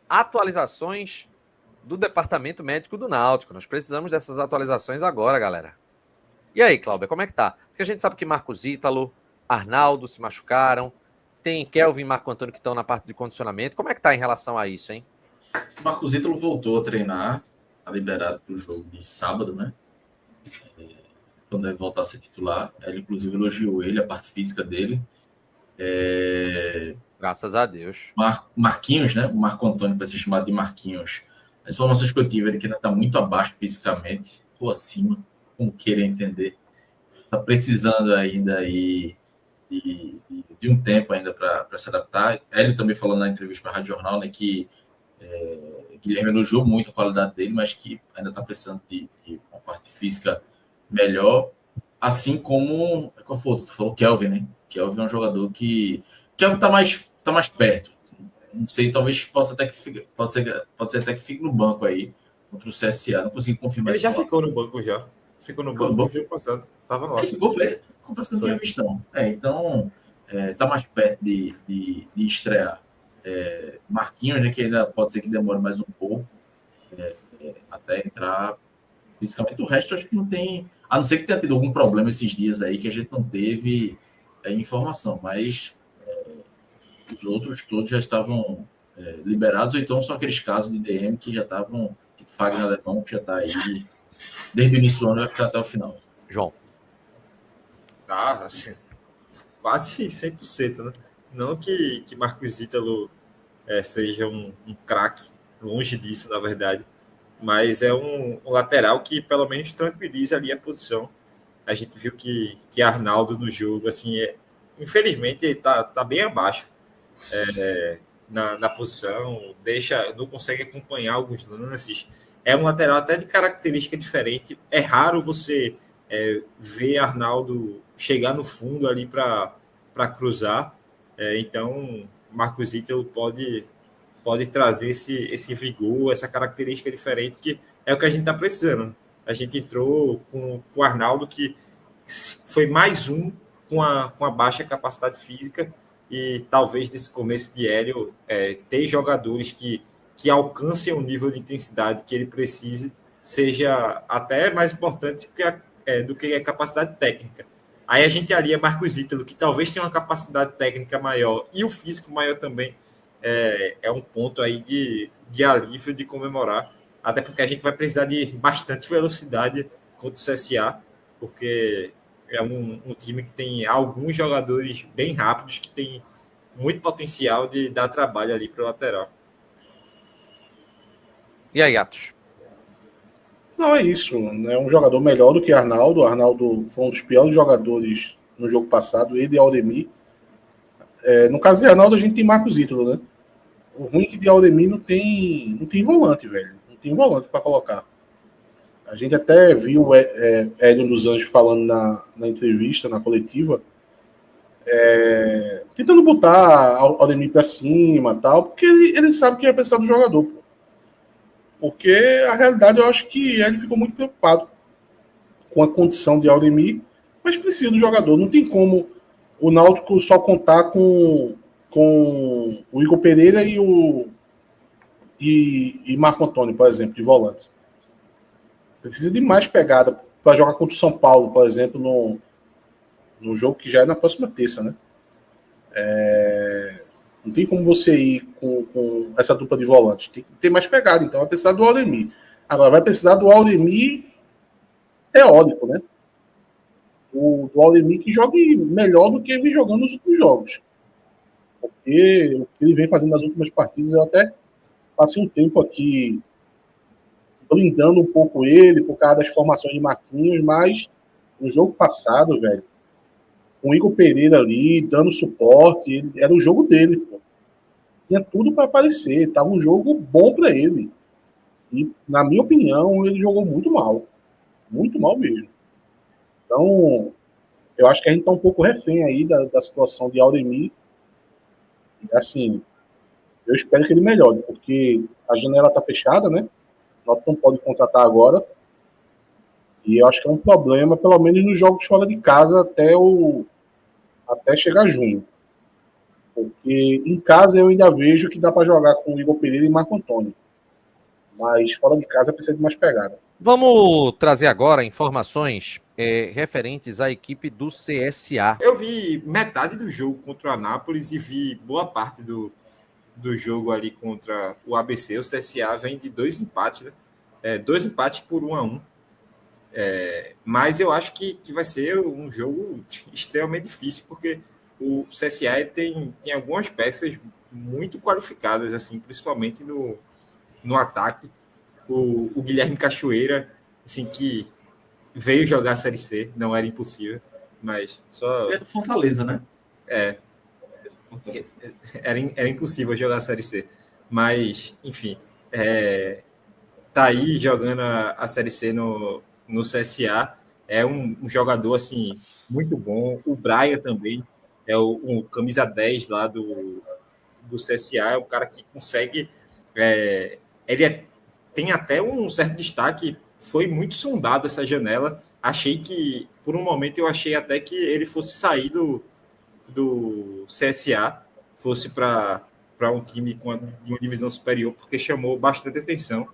atualizações do departamento médico do Náutico. Nós precisamos dessas atualizações agora, galera. E aí, Cláudio, como é que tá? Porque a gente sabe que Marcos Ítalo, Arnaldo se machucaram, tem Kelvin e Marco Antônio que estão na parte de condicionamento. Como é que tá em relação a isso, hein? O Marcos Ítalo voltou a treinar, tá liberado para o jogo de sábado, né? Então deve voltar a ser titular. Ele, inclusive, elogiou ele, a parte física dele. Graças a Deus. Marquinhos, né? O Marco Antônio vai ser chamado de Marquinhos. As informações que eu tive, ele que ainda está muito abaixo fisicamente, ou acima, como queira entender. Está precisando ainda aí de um tempo ainda para se adaptar. Ele também falou na entrevista para a Rádio Jornal, né, que Guilherme elogiou muito a qualidade dele, mas que ainda está precisando de uma parte física melhor, assim como tu falou Kelvin, né? Kelvin é um jogador que Kelvin está mais perto. Não sei, talvez possa até que fique, pode ser até que fique no banco aí contra o CSA. Não consegui confirmar. Ele já ficou no banco já. Ficou no banco no jogo passado. Tava no Ele ficou, confesso que não tinha visto não. Então tá mais perto de estrear. Marquinhos, né, que ainda pode ser que demore mais um pouco até entrar fisicamente. O resto acho que não tem, a não ser que tenha tido algum problema esses dias aí que a gente não teve informação, mas os outros todos já estavam liberados, ou então são aqueles casos de DM que já estavam, tipo Fagner Alemão, que já está aí desde o início do ano, vai ficar até o final. João. Ah, assim, quase 100%, né? Não que Marcos Ítalo seja um craque, longe disso, na verdade, mas é um lateral que pelo menos tranquiliza ali a posição. A gente viu que Arnaldo no jogo, assim, infelizmente, ele tá bem abaixo na posição, não consegue acompanhar alguns lances. É um lateral até de característica diferente. É raro você ver Arnaldo chegar no fundo ali para cruzar. Então, Marcos Ítalo pode trazer esse vigor, essa característica diferente, que é o que a gente está precisando. A gente entrou com o Arnaldo, que foi mais um com a baixa capacidade física, e talvez nesse começo de Hélio ter jogadores que alcancem o nível de intensidade que ele precise seja até mais importante do que a capacidade técnica. Aí a gente alia Marcos Ítalo, que talvez tenha uma capacidade técnica maior e o físico maior também, é um ponto aí de alívio, de comemorar, até porque a gente vai precisar de bastante velocidade contra o CSA, porque é um time que tem alguns jogadores bem rápidos, que tem muito potencial de dar trabalho ali para o lateral. E aí, Atos? Não, é isso. É um jogador melhor do que Arnaldo. Arnaldo foi um dos piores jogadores no jogo passado, ele e Aldemir. No caso de Arnaldo, a gente tem Marcos Ítalo, né? O ruim é que de Aldemir não tem volante, velho. Não tem volante para colocar. A gente até viu o Hélio dos Anjos falando na entrevista, na coletiva, tentando botar Aldemir para cima e tal, porque ele sabe que é pensar do jogador. Pô. Porque a realidade, eu acho que ele ficou muito preocupado com a condição de Aldemir, mas precisa do jogador. Não tem como o Náutico só contar com o Igor Pereira e Marco Antônio, por exemplo, de volante. Precisa de mais pegada para jogar contra o São Paulo, por exemplo, no jogo que já é na próxima terça, né? Não tem como você ir com essa dupla de volantes. Tem que ter mais pegada, então vai precisar do Aldemir. Agora, vai precisar do Aldemir teórico, né? Do Aldemir que jogue melhor do que ele vem jogando nos últimos jogos. Porque o que ele vem fazendo nas últimas partidas, eu até passei um tempo aqui blindando um pouco ele por causa das formações de Marquinhos, mas no jogo passado, velho, com o Igor Pereira ali, dando suporte, era o jogo dele, pô. Tinha tudo para aparecer, tava um jogo bom para ele. E, na minha opinião, ele jogou muito mal mesmo. Então, eu acho que a gente tá um pouco refém aí da situação de Aldemir. E, assim, eu espero que ele melhore, porque a janela tá fechada, né? Nós não pode contratar agora. E eu acho que é um problema, pelo menos nos jogos fora de casa, até chegar junho. Porque em casa eu ainda vejo que dá para jogar com o Igor Pereira e Marco Antônio. Mas fora de casa precisa de mais pegada. Vamos trazer agora informações referentes à equipe do CSA. Eu vi metade do jogo contra o Anápolis e vi boa parte do jogo ali contra o ABC. O CSA vem de 2 empates, né? 2 empates por 1-1. Mas eu acho que vai ser um jogo extremamente difícil, porque o CSA tem algumas peças muito qualificadas, assim, principalmente no ataque. O Guilherme Cachoeira, assim, que veio jogar a Série C, não era impossível, mas só... É do Fortaleza, né? Era impossível jogar a Série C. Mas, enfim, tá aí jogando a Série C no CSA. É um jogador, assim, muito bom. O Braia também é o camisa 10 lá do CSA. É um cara que consegue... tem até um certo destaque. Foi muito sondado essa janela. Achei que, por um momento, eu achei até que ele fosse sair do CSA, fosse para um time de uma divisão superior, porque chamou bastante atenção.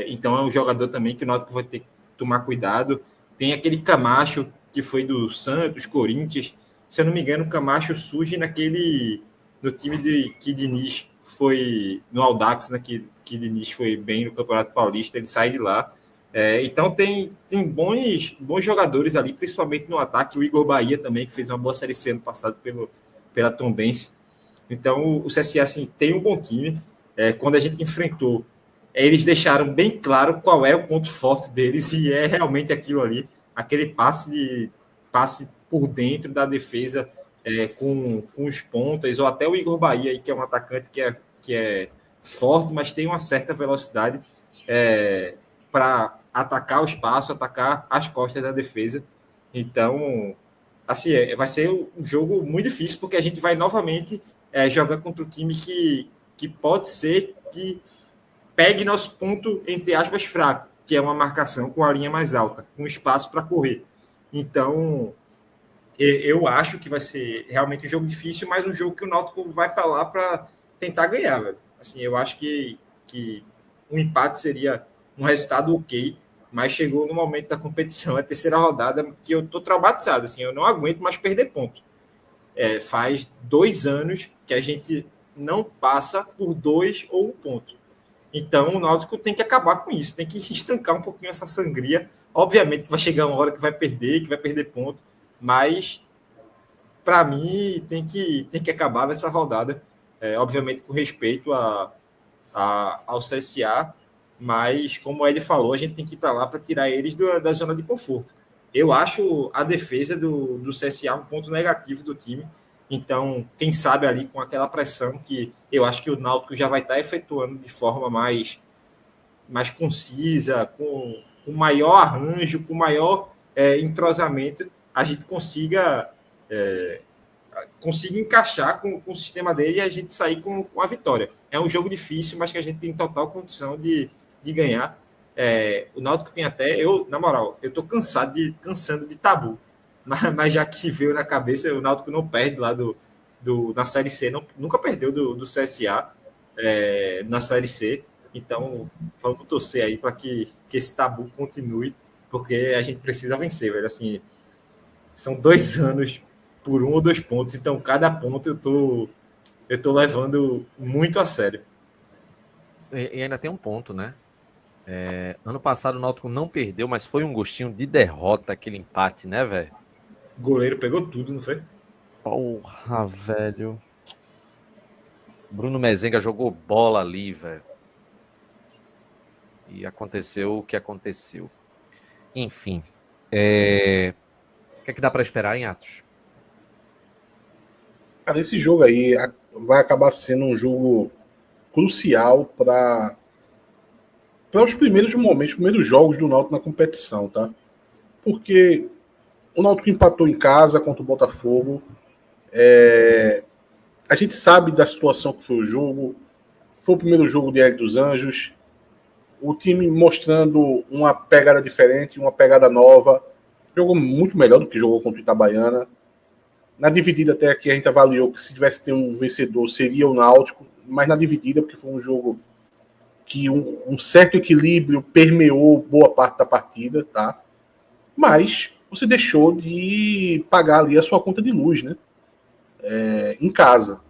Então é um jogador também que o Náutico vai ter que tomar cuidado. Tem aquele Camacho, que foi do Santos, Corinthians. Se eu não me engano, o Camacho surge no time de que Diniz foi no Audax, né, que Diniz foi bem no Campeonato Paulista, ele sai de lá. Então tem bons jogadores ali, principalmente no ataque. O Igor Bahia também, que fez uma boa Série C ano passado pela Tombense. Então o CSA, assim, tem um bom time. Quando a gente enfrentou, eles deixaram bem claro qual é o ponto forte deles, e é realmente aquilo ali, aquele passe por dentro da defesa, com os pontas, ou até o Igor Bahia, aí, que é um atacante que é forte, mas tem uma certa velocidade para atacar o espaço, atacar as costas da defesa. Então, assim, vai ser um jogo muito difícil, porque a gente vai novamente jogar contra um time que pode ser que pegue nosso ponto, entre aspas, fraco, que é uma marcação com a linha mais alta, com espaço para correr. Então, eu acho que vai ser realmente um jogo difícil, mas um jogo que o Náutico vai para lá para tentar ganhar, velho. Assim, eu acho que um empate seria um resultado ok, mas chegou no momento da competição, a terceira rodada, que eu tô traumatizado, assim, eu não aguento mais perder ponto. Faz 2 anos que a gente não passa por 2 ou 1 ponto. Então o Náutico tem que acabar com isso, tem que estancar um pouquinho essa sangria. Obviamente vai chegar uma hora que vai perder ponto, mas para mim tem que acabar nessa rodada, obviamente com respeito ao CSA, mas como ele falou, a gente tem que ir para lá para tirar eles da zona de conforto. Eu acho a defesa do CSA um ponto negativo do time. Então, quem sabe ali com aquela pressão que eu acho que o Náutico já vai estar efetuando de forma mais concisa, com maior arranjo, com maior entrosamento, a gente consiga encaixar com o sistema dele e a gente sair com a vitória. É um jogo difícil, mas que a gente tem total condição de ganhar. O Náutico tem até... na moral, eu estou cansando de tabu. Mas já que veio na cabeça, o Náutico não perde lá na Série C, nunca perdeu do CSA na Série C. Então, vamos torcer aí para que esse tabu continue, porque a gente precisa vencer, velho. Assim, são 2 anos por 1 ou 2 pontos, então cada ponto eu tô levando muito a sério. E ainda tem um ponto, né? Ano passado o Náutico não perdeu, mas foi um gostinho de derrota aquele empate, né, velho? O goleiro pegou tudo, não foi? Porra, velho. Bruno Mezenga jogou bola ali, velho. E aconteceu o que aconteceu. Enfim. O que é que dá para esperar em Atos? Cara, esse jogo aí vai acabar sendo um jogo crucial para os primeiros momentos, primeiros jogos do Náutico na competição, tá? Porque o Náutico empatou em casa contra o Botafogo. A gente sabe da situação que foi o jogo. Foi o primeiro jogo de Hélio dos Anjos. O time mostrando uma pegada diferente, uma pegada nova. Jogou muito melhor do que jogou contra o Itabaiana. Na dividida até aqui a gente avaliou que se tivesse ter um vencedor seria o Náutico, mas na dividida, porque foi um jogo que um certo equilíbrio permeou boa parte da partida, tá? Mas você deixou de pagar ali a sua conta de luz, né? Em casa.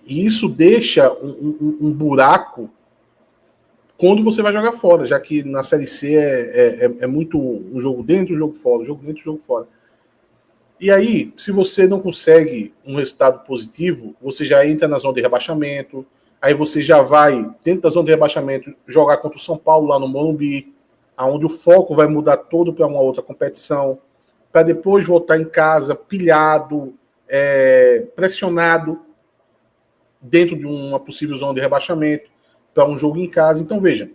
E isso deixa um buraco quando você vai jogar fora, já que na Série C é muito um jogo dentro, um jogo fora, um jogo dentro, um jogo fora. E aí, se você não consegue um resultado positivo, você já entra na zona de rebaixamento, aí você já vai, dentro da zona de rebaixamento, jogar contra o São Paulo lá no Morumbi, onde o foco vai mudar todo para uma outra competição, para depois voltar em casa pilhado, pressionado, dentro de uma possível zona de rebaixamento, para um jogo em casa. Então, veja,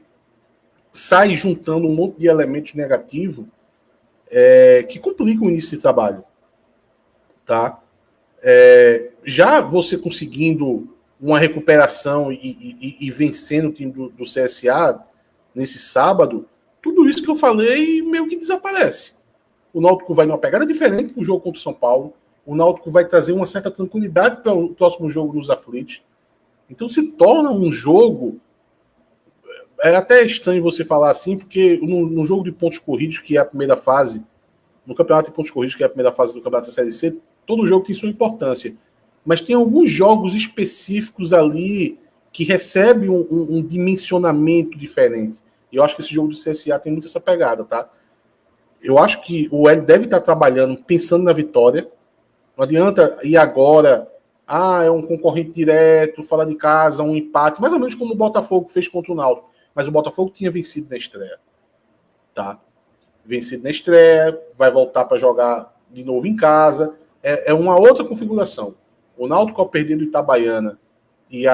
sai juntando um monte de elementos negativos que complicam o início de trabalho. Tá? Já você conseguindo uma recuperação e vencendo o time do CSA nesse sábado, tudo isso que eu falei meio que desaparece. O Náutico vai numa pegada diferente para o jogo contra o São Paulo. O Náutico vai trazer uma certa tranquilidade para o próximo jogo nos aflitos. Então se torna um jogo... É até estranho você falar assim, porque no jogo de pontos corridos, que é a primeira fase, no campeonato de pontos corridos, que é a primeira fase do campeonato da Série C, todo jogo tem sua importância. Mas tem alguns jogos específicos ali que recebem um dimensionamento diferente. E eu acho que esse jogo do CSA tem muito essa pegada, tá? Eu acho que o Hélio deve estar trabalhando pensando na vitória. Não adianta ir agora, é um concorrente direto, fora de casa, um empate, mais ou menos como o Botafogo fez contra o Náutico. Mas o Botafogo tinha vencido na estreia. Tá? Vencido na estreia, vai voltar para jogar de novo em casa. É uma outra configuração. O Náutico, ao perder do Itabaiana e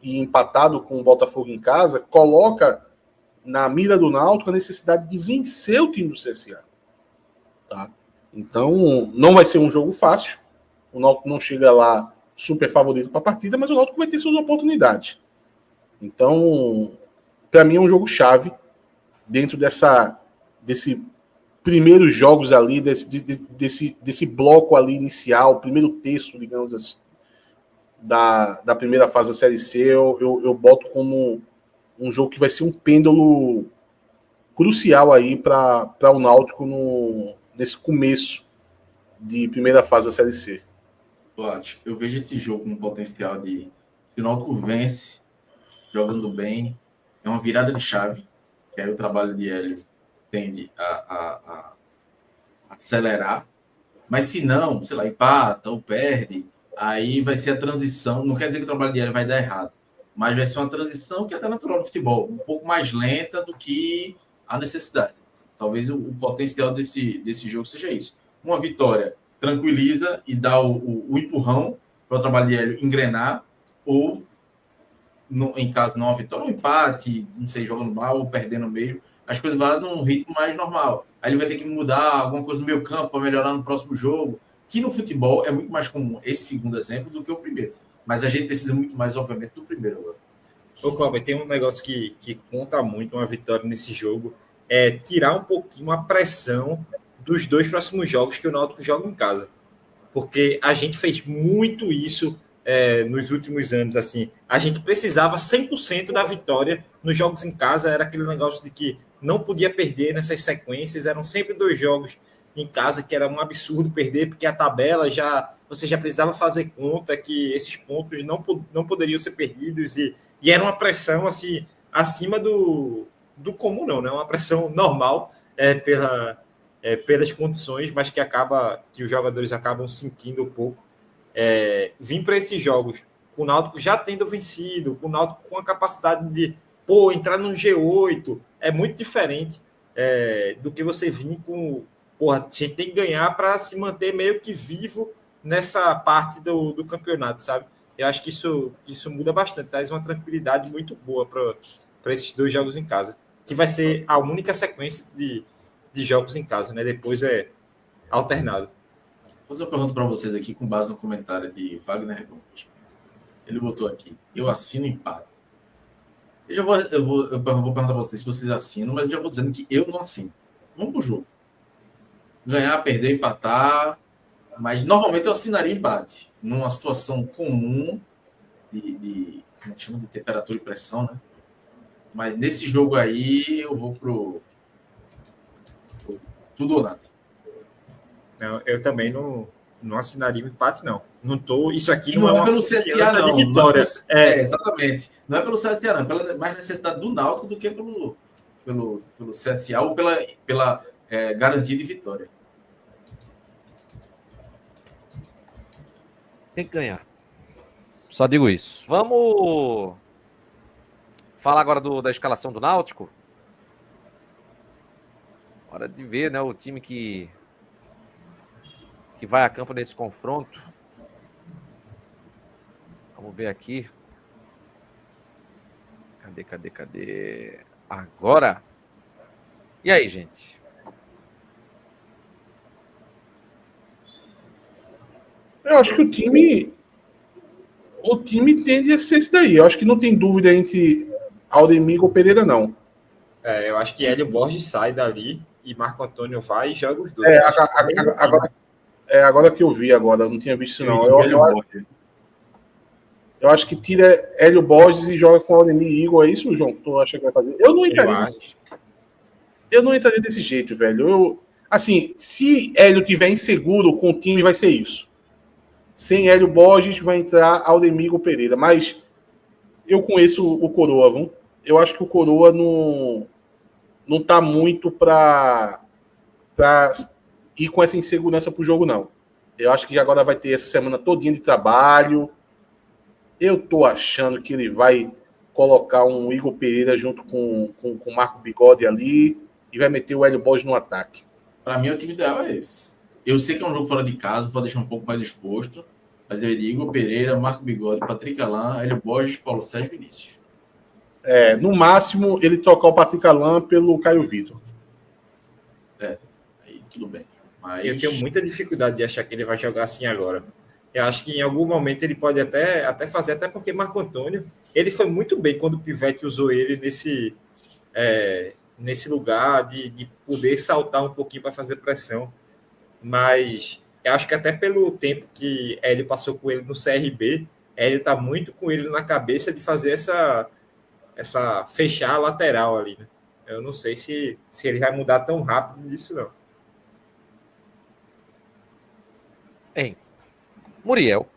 empatado com o Botafogo em casa, coloca na mira do Náutico a necessidade de vencer o time do CSA. Tá? Então, não vai ser um jogo fácil. O Náutico não chega lá super favorito para a partida, mas o Náutico vai ter suas oportunidades. Então, para mim é um jogo chave dentro desse primeiros jogos ali, desse bloco ali inicial, primeiro terço, digamos assim, da primeira fase da Série C, eu boto como um jogo que vai ser um pêndulo crucial aí para o Náutico nesse começo de primeira fase da Série C. Eu vejo esse jogo com potencial de, se o Náutico vence, jogando bem, é uma virada de chave, que aí o trabalho de Hélio tende a acelerar, mas se não, sei lá, empata ou perde, aí vai ser a transição, não quer dizer que o trabalho de Hélio vai dar errado, mas vai ser uma transição que é até natural do futebol, um pouco mais lenta do que a necessidade. Talvez o potencial desse jogo seja isso. Uma vitória tranquiliza e dá o empurrão para o trabalho de Hélio engrenar, ou, em caso não uma vitória, um empate, não sei, jogando mal ou perdendo mesmo, as coisas vão num ritmo mais normal. Aí ele vai ter que mudar alguma coisa no meio campo para melhorar no próximo jogo, que no futebol é muito mais comum esse segundo exemplo do que o primeiro. Mas a gente precisa muito mais, obviamente, do primeiro agora. Ô, Cláudio, tem um negócio que conta muito uma vitória nesse jogo, é tirar um pouquinho a pressão dos dois próximos jogos que o Náutico joga em casa. Porque a gente fez muito isso nos últimos anos. Assim, a gente precisava 100% da vitória nos jogos em casa, era aquele negócio de que não podia perder nessas sequências, eram sempre 2 jogos em casa, que era um absurdo perder, porque a tabela você já precisava fazer conta que esses pontos não poderiam ser perdidos, e era uma pressão assim, acima do comum, não, né? Uma pressão normal pelas condições, mas que os jogadores acabam sentindo um pouco. Vim para esses jogos com o Náutico já tendo vencido, com o Náutico com a capacidade de entrar no G8, é muito diferente do que você vir com... a gente tem que ganhar para se manter meio que vivo nessa parte do campeonato, sabe? Eu acho que isso muda bastante, traz uma tranquilidade muito boa para esses 2 jogos em casa, que vai ser a única sequência de jogos em casa, né? Depois é alternado. Vou fazer uma pergunta para vocês aqui, com base no comentário de Wagner Gomes. Ele botou aqui: eu assino empate. Eu vou perguntar para vocês se vocês assinam, mas eu já vou dizendo que eu não assino. Vamos pro jogo. Ganhar, perder, empatar, Mas normalmente eu assinaria empate. Numa situação comum como chama, de temperatura e pressão, né? Mas nesse jogo aí eu vou pro tudo ou nada. Não, eu também não assinaria um empate, não. Não tô. Isso aqui Não não é uma pelo CSA, não. de vitória. Exatamente. Não é pelo CSA, não. Pela mais necessidade do Náutico do que pelo CSA ou pela garantia de vitória. Tem que ganhar. Só digo isso. Vamos falar agora da escalação do Náutico? Hora de ver, né, o time que vai a campo nesse confronto. Vamos ver aqui. Cadê? Agora. E aí, gente? Eu acho que o time tende a ser esse daí. Eu acho que não tem dúvida entre Aldemir ou Pereira, não. Eu acho que Hélio Borges sai dali e Marco Antônio vai e joga os dois. Agora que eu vi agora, eu não tinha visto isso, não. Eu acho que tira Hélio Borges e joga com Aldemir e Igor. É isso, João, que tu acha que vai fazer? Eu não entraria desse jeito, velho. Assim, se Hélio tiver inseguro com o time, vai ser isso. Sem Hélio Borges, vai entrar Aldemir ou Pereira. Mas eu conheço o Coroa, viu? Eu acho que o Coroa não tá muito para ir com essa insegurança pro jogo, não. Eu acho que agora vai ter essa semana todinha de trabalho. Eu tô achando que ele vai colocar um Igor Pereira junto com o Marco Bigode ali e vai meter o Hélio Borges no ataque. Para mim, o time ideal é esse. Eu sei que é um jogo fora de casa, pode deixar um pouco mais exposto, mas eu digo Igor Pereira, Marco Bigode, Patrick Alain, Hélio Borges, Paulo Sérgio e Vinícius. No máximo, ele trocar o Patrick Alain pelo Caio Vitor. Aí tudo bem. Mas eu tenho muita dificuldade de achar que ele vai jogar assim agora. Eu acho que em algum momento ele pode até fazer, até porque Marco Antônio, ele foi muito bem quando o Pivete usou ele nesse lugar de poder saltar um pouquinho para fazer pressão. Mas eu acho que até pelo tempo que Hélio passou com ele no CRB, Hélio está muito com ele na cabeça de fazer essa fechar a lateral ali, né? Eu não sei se ele vai mudar tão rápido disso, não. Muriel,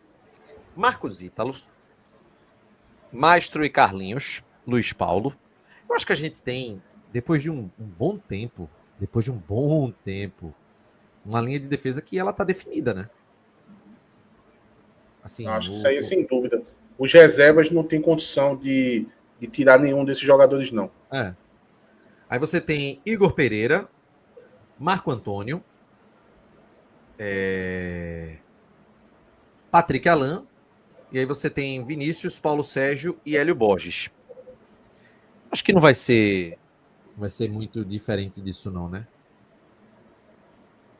Marcos Ítalo, Maestro e Carlinhos, Luiz Paulo. Eu acho que a gente tem, depois de um bom tempo, uma linha de defesa que ela tá definida, né? Assim, acho que isso aí é sem dúvida. Os reservas não têm condição de tirar nenhum desses jogadores, não. Aí você tem Igor Pereira, Marco Antônio, Patrick Alain, e aí você tem Vinícius, Paulo Sérgio e Hélio Borges. Acho que não vai ser muito diferente disso, não, né?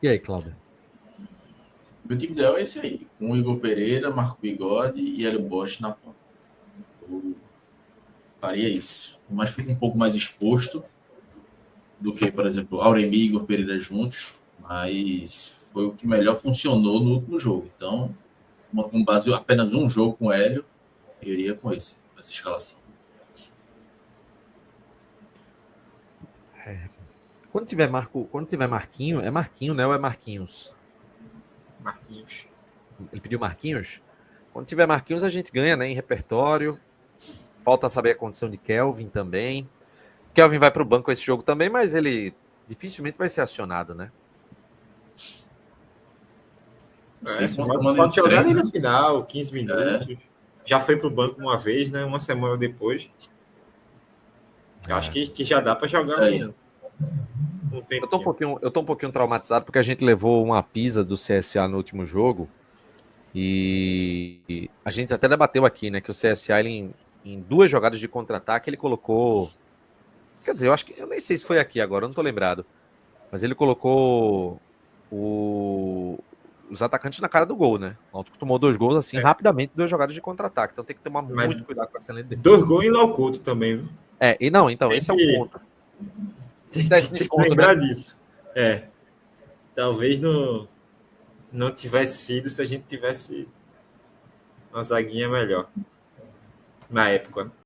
E aí, Cláudio? Meu time ideal é esse aí, com Igor Pereira, Marco Bigode e Hélio Borges na ponta. Eu faria isso. Mas fica um pouco mais exposto do que, por exemplo, Auremir e Igor Pereira juntos, mas foi o que melhor funcionou no último jogo. Então, com base em apenas um jogo com o Hélio, eu iria com essa escalação. Quando tiver Marquinho, é Marquinho, né? Ou é Marquinhos? Marquinhos. Ele pediu Marquinhos? Quando tiver Marquinhos, a gente ganha, né? Em repertório. Falta saber a condição de Kelvin também. Kelvin vai para o banco esse jogo também, mas ele dificilmente vai ser acionado, né? Pode jogar ali no final, 15 minutos. Já foi para o banco uma vez, né? Uma semana depois. Eu acho que já dá para jogar um tempo. Eu tô um pouquinho traumatizado porque a gente levou uma pisa do CSA no último jogo e a gente até debateu aqui, né? Que o CSA, ele, em 2 jogadas de contra-ataque, ele colocou... Quer dizer, eu nem sei se foi aqui agora, eu não tô lembrado. Mas ele colocou os atacantes na cara do gol, né? O Náutico tomou 2 gols assim, rapidamente, 2 jogadas de contra-ataque. Então tem que tomar muito cuidado com essa linha de defesa. 2 gols em Laucoto também, viu? Esse é o ponto. Tem que lembrar disso. Talvez no não tivesse sido se a gente tivesse uma zaguinha melhor na época.